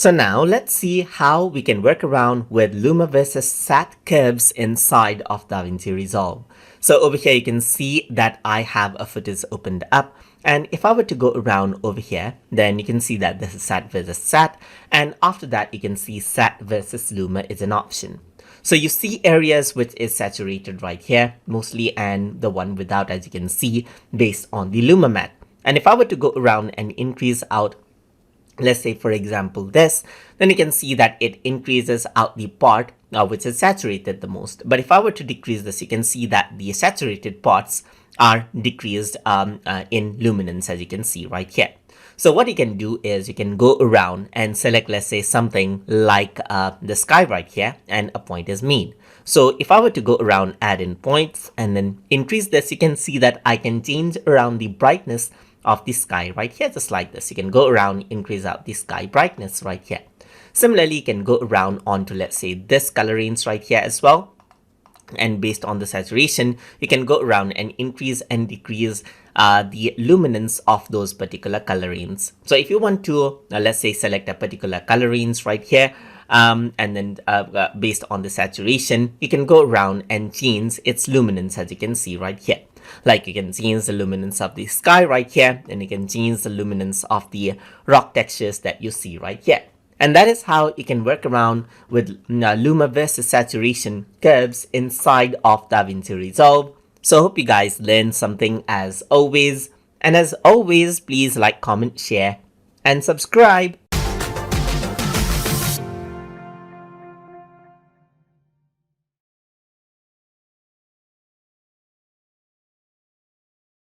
So now let's see how we can work around with Luma versus Sat curves inside of Davinci Resolve. So over here you can see that I have a footage opened up, and if I were to go around over here, then you can see that this is Sat versus Sat, and after that you can see Sat versus Luma is an option. So you see areas which is saturated right here mostly, and the one without, as you can see, based on the Luma mat. And if I were to go around and increase out, let's say for example this, then you can see that it increases out the part which is saturated the most. But if I were to decrease this, you can see that the saturated parts are decreased in luminance, as you can see right here. So what you can do is you can go around and select, let's say, something like the sky right here, and a point is mean. So if I were to go around, add in points and then increase this, you can see that I can change around the brightness of the sky right here, just like this. You can go around, increase out the sky brightness right here. Similarly, you can go around onto, let's say, this color range right here as well. And based on the saturation, you can go around and increase and decrease the luminance of those particular color ranges. So if you want to, let's say, select a particular color range right here, and then based on the saturation, you can go around and change its luminance, as you can see right here. Like you can change the luminance of the sky right here, and you can change the luminance of the rock textures that you see right here. And that is how you can work around with Luma versus saturation curves inside of Davinci Resolve. So I hope you guys learned something as always. And as always, please like, comment, share, and subscribe.